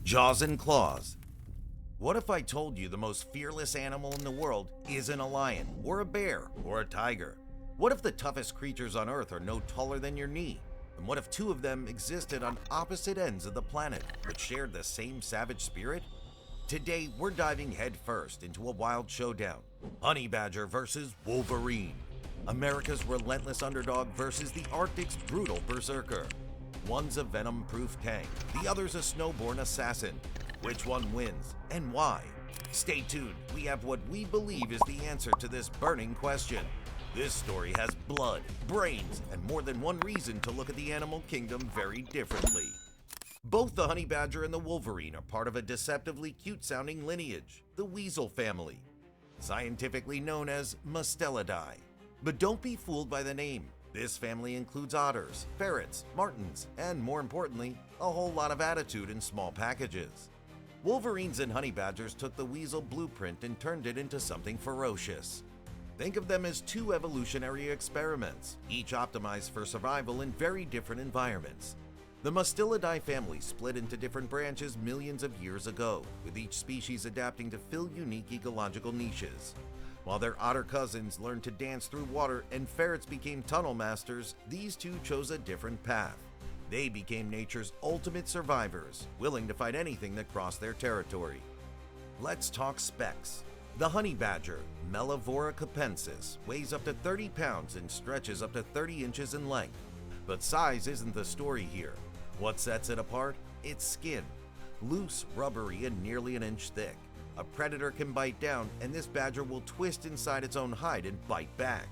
Jaws and claws. What if I told you the most fearless animal in the world isn't a lion, or a bear, or a tiger? What if the toughest creatures on Earth are no taller than your knee? And what if two of them existed on opposite ends of the planet, but shared the same savage spirit? Today, we're diving headfirst into a wild showdown. Honey badger versus Wolverine. America's relentless underdog versus the Arctic's brutal berserker. One's a venom-proof tank, the other's a snowborn assassin. Which one wins, and why? Stay tuned, we have what we believe is the answer to this burning question. This story has blood, brains, and more than one reason to look at the animal kingdom very differently. Both the honey badger and the wolverine are part of a deceptively cute-sounding lineage, the weasel family, scientifically known as Mustelidae. But don't be fooled by the name. This family includes otters, ferrets, martens, and more importantly, a whole lot of attitude in small packages. Wolverines and honey badgers took the weasel blueprint and turned it into something ferocious. Think of them as two evolutionary experiments, each optimized for survival in very different environments. The Mustelidae family split into different branches millions of years ago, with each species adapting to fill unique ecological niches. While their otter cousins learned to dance through water and ferrets became tunnel masters, these two chose a different path. They became nature's ultimate survivors, willing to fight anything that crossed their territory. Let's talk specs. The honey badger, Mellivora capensis, weighs up to 30 pounds and stretches up to 30 inches in length. But size isn't the story here. What sets it apart? Its skin. Loose, rubbery, and nearly an inch thick. A predator can bite down, and this badger will twist inside its own hide and bite back.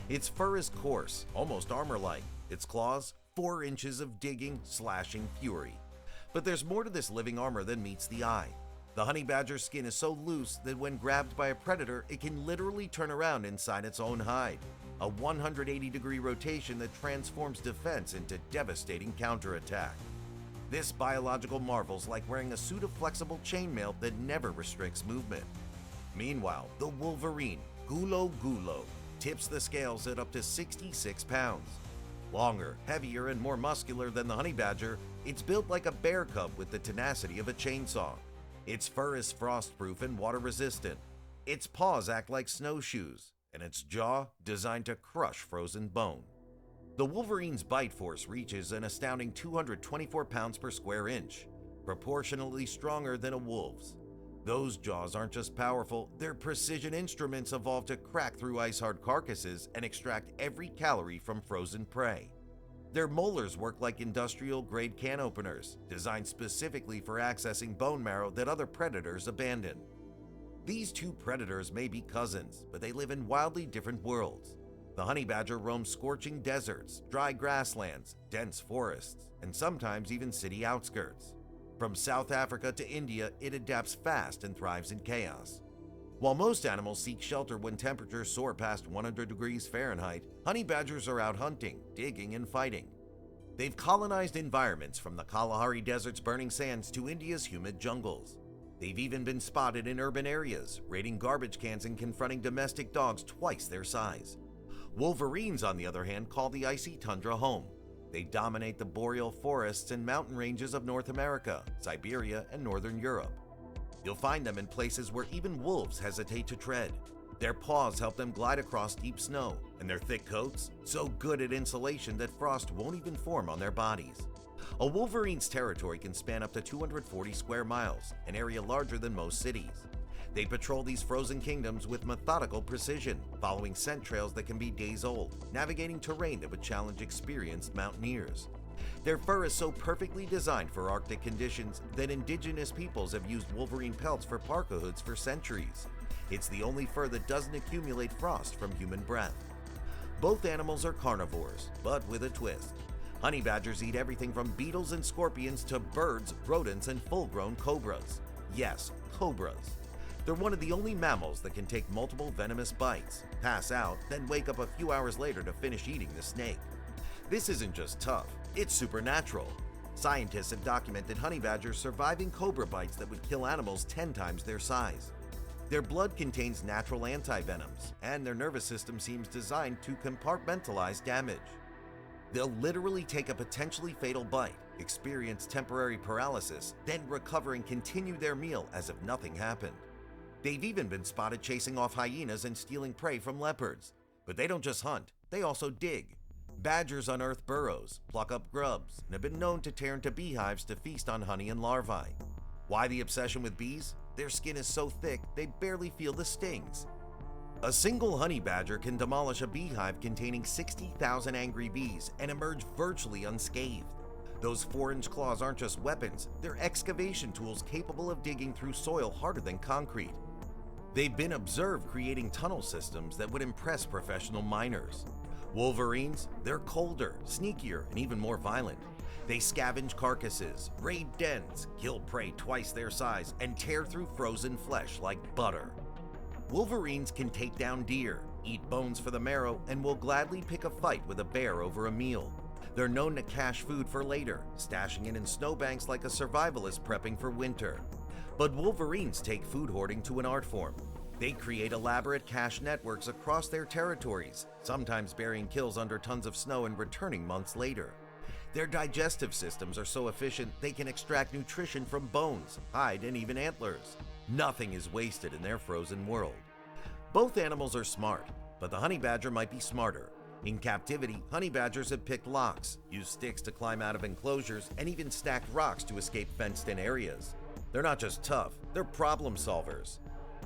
Its fur is coarse, almost armor-like. Its claws, 4 inches of digging, slashing fury. But there's more to this living armor than meets the eye. The honey badger's skin is so loose that when grabbed by a predator, it can literally turn around inside its own hide. A 180-degree rotation that transforms defense into devastating counterattack. This biological marvel's like wearing a suit of flexible chainmail that never restricts movement. Meanwhile, the wolverine, Gulo, tips the scales at up to 66 pounds. Longer, heavier, and more muscular than the honey badger, it's built like a bear cub with the tenacity of a chainsaw. Its fur is frostproof and water-resistant. Its paws act like snowshoes, and its jaw designed to crush frozen bone. The wolverine's bite force reaches an astounding 224 pounds per square inch, proportionally stronger than a wolf's. Those jaws aren't just powerful, they're precision instruments evolved to crack through ice-hard carcasses and extract every calorie from frozen prey. Their molars work like industrial-grade can openers, designed specifically for accessing bone marrow that other predators abandon. These two predators may be cousins, but they live in wildly different worlds. The honey badger roams scorching deserts, dry grasslands, dense forests, and sometimes even city outskirts. From South Africa to India, it adapts fast and thrives in chaos. While most animals seek shelter when temperatures soar past 100 degrees Fahrenheit, honey badgers are out hunting, digging, and fighting. They've colonized environments from the Kalahari Desert's burning sands to India's humid jungles. They've even been spotted in urban areas, raiding garbage cans and confronting domestic dogs twice their size. Wolverines, on the other hand, call the icy tundra home. They dominate the boreal forests and mountain ranges of North America, Siberia, and Northern Europe. You'll find them in places where even wolves hesitate to tread. Their paws help them glide across deep snow, and their thick coats, so good at insulation that frost won't even form on their bodies. A wolverine's territory can span up to 240 square miles, an area larger than most cities. They patrol these frozen kingdoms with methodical precision, following scent trails that can be days old, navigating terrain that would challenge experienced mountaineers. Their fur is so perfectly designed for Arctic conditions that indigenous peoples have used wolverine pelts for parka hoods for centuries. It's the only fur that doesn't accumulate frost from human breath. Both animals are carnivores, but with a twist. Honey badgers eat everything from beetles and scorpions to birds, rodents, and full-grown cobras. Yes, cobras. They're one of the only mammals that can take multiple venomous bites, pass out, then wake up a few hours later to finish eating the snake. This isn't just tough, it's supernatural. Scientists have documented honey badgers surviving cobra bites that would kill animals 10 times their size. Their blood contains natural antivenoms, and their nervous system seems designed to compartmentalize damage. They'll literally take a potentially fatal bite, experience temporary paralysis, then recover and continue their meal as if nothing happened. They've even been spotted chasing off hyenas and stealing prey from leopards. But they don't just hunt, they also dig. Badgers unearth burrows, pluck up grubs, and have been known to tear into beehives to feast on honey and larvae. Why the obsession with bees? Their skin is so thick they barely feel the stings. A single honey badger can demolish a beehive containing 60,000 angry bees and emerge virtually unscathed. Those 4-inch claws aren't just weapons, they're excavation tools capable of digging through soil harder than concrete. They've been observed creating tunnel systems that would impress professional miners. Wolverines, they're colder, sneakier, and even more violent. They scavenge carcasses, raid dens, kill prey twice their size, and tear through frozen flesh like butter. Wolverines can take down deer, eat bones for the marrow, and will gladly pick a fight with a bear over a meal. They're known to cache food for later, stashing it in snowbanks like a survivalist prepping for winter. But Wolverines take food hoarding to an art form. They create elaborate cache networks across their territories, sometimes burying kills under tons of snow and returning months later. Their digestive systems are so efficient they can extract nutrition from bones, hide, and even antlers. Nothing is wasted in their frozen world. Both animals are smart, but the honey badger might be smarter. In captivity, honey badgers have picked locks, used sticks to climb out of enclosures, and even stacked rocks to escape fenced-in areas. They're not just tough, they're problem solvers.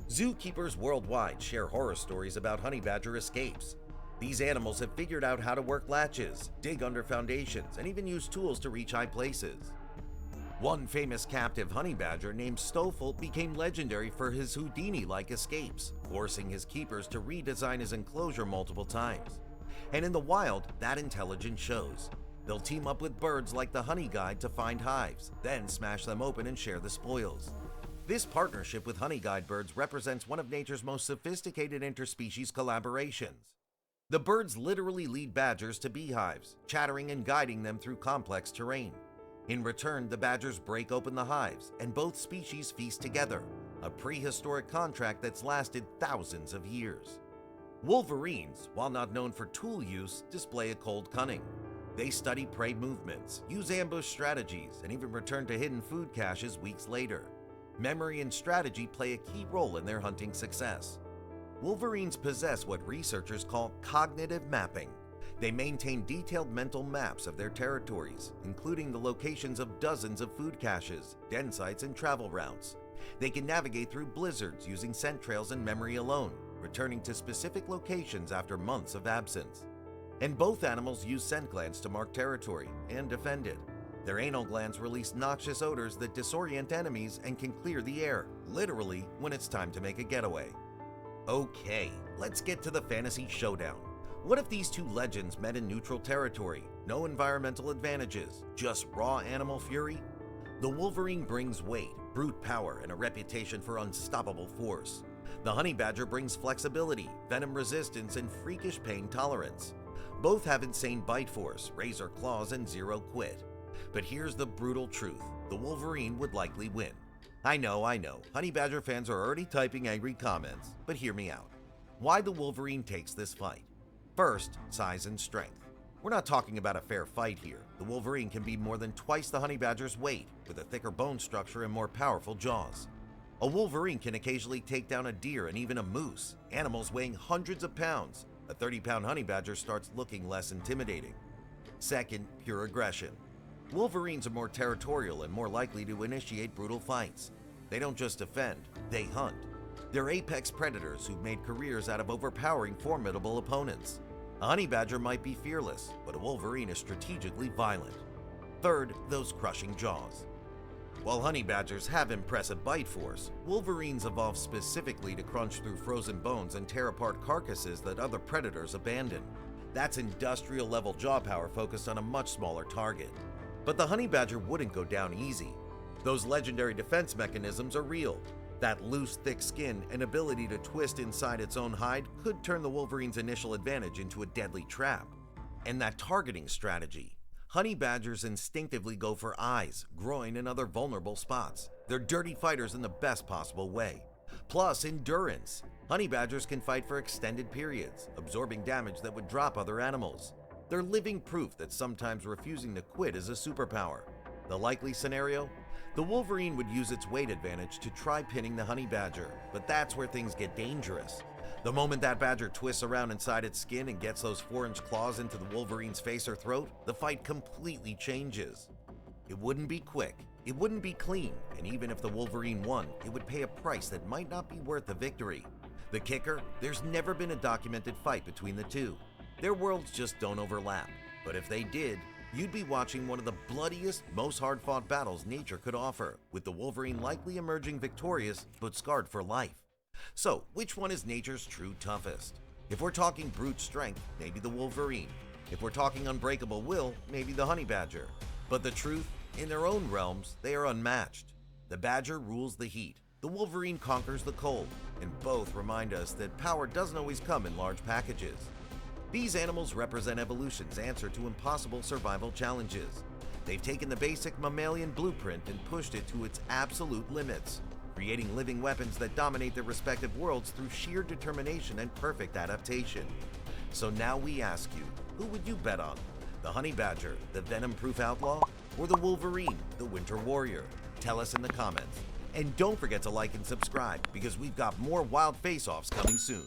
Zookeepers worldwide share horror stories about honey badger escapes. These animals have figured out how to work latches, dig under foundations, and even use tools to reach high places. One famous captive honey badger named Stoffel became legendary for his Houdini-like escapes, forcing his keepers to redesign his enclosure multiple times. And in the wild, that intelligence shows. They'll team up with birds like the honey guide to find hives, then smash them open and share the spoils. This partnership with honey guide birds represents one of nature's most sophisticated interspecies collaborations. The birds literally lead badgers to beehives, chattering and guiding them through complex terrain. In return, the badgers break open the hives, and both species feast together, a prehistoric contract that's lasted thousands of years. Wolverines, while not known for tool use, display a cold cunning. They study prey movements, use ambush strategies, and even return to hidden food caches weeks later. Memory and strategy play a key role in their hunting success. Wolverines possess what researchers call cognitive mapping. They maintain detailed mental maps of their territories, including the locations of dozens of food caches, den sites, and travel routes. They can navigate through blizzards using scent trails and memory alone, returning to specific locations after months of absence. And both animals use scent glands to mark territory and defend it. Their anal glands release noxious odors that disorient enemies and can clear the air, literally, when it's time to make a getaway. Okay, let's get to the fantasy showdown. What if these two legends met in neutral territory? No environmental advantages, just raw animal fury? The Wolverine brings weight, brute power, and a reputation for unstoppable force. The honey badger brings flexibility, venom resistance, and freakish pain tolerance. Both have insane bite force, razor claws, and zero quit. But here's the brutal truth. The Wolverine would likely win. I know, honey badger fans are already typing angry comments, but hear me out. Why the Wolverine takes this fight? First, size and strength. We're not talking about a fair fight here. The Wolverine can be more than twice the honey badger's weight, with a thicker bone structure and more powerful jaws. A Wolverine can occasionally take down a deer and even a moose, animals weighing hundreds of pounds. A 30-pound honey badger starts looking less intimidating. Second, pure aggression. Wolverines are more territorial and more likely to initiate brutal fights. They don't just defend, they hunt. They're apex predators who've made careers out of overpowering formidable opponents. A honey badger might be fearless, but a Wolverine is strategically violent. Third, those crushing jaws. While honey badgers have impressive bite force, Wolverines evolved specifically to crunch through frozen bones and tear apart carcasses that other predators abandon. That's industrial-level jaw power focused on a much smaller target. But the honey badger wouldn't go down easy. Those legendary defense mechanisms are real. That loose, thick skin and ability to twist inside its own hide could turn the Wolverine's initial advantage into a deadly trap. And that targeting strategy. Honey badgers instinctively go for eyes, groin, and other vulnerable spots. They're dirty fighters in the best possible way. Plus, endurance. Honey badgers can fight for extended periods, absorbing damage that would drop other animals. They're living proof that sometimes refusing to quit is a superpower. The likely scenario? The Wolverine would use its weight advantage to try pinning the honey badger, but that's where things get dangerous. The moment that badger twists around inside its skin and gets those 4-inch claws into the Wolverine's face or throat, the fight completely changes. It wouldn't be quick, it wouldn't be clean, and even if the Wolverine won, it would pay a price that might not be worth the victory. The kicker? There's never been a documented fight between the two. Their worlds just don't overlap, but if they did, you'd be watching one of the bloodiest, most hard-fought battles nature could offer, with the Wolverine likely emerging victorious but scarred for life. So, which one is nature's true toughest? If we're talking brute strength, maybe the Wolverine. If we're talking unbreakable will, maybe the honey badger. But the truth? In their own realms, they are unmatched. The badger rules the heat, the Wolverine conquers the cold, and both remind us that power doesn't always come in large packages. These animals represent evolution's answer to impossible survival challenges. They've taken the basic mammalian blueprint and pushed it to its absolute limits, creating living weapons that dominate their respective worlds through sheer determination and perfect adaptation. So now we ask you, who would you bet on? The honey badger, the venom-proof outlaw, or the Wolverine, the winter warrior? Tell us in the comments. And don't forget to like and subscribe, because we've got more wild face-offs coming soon.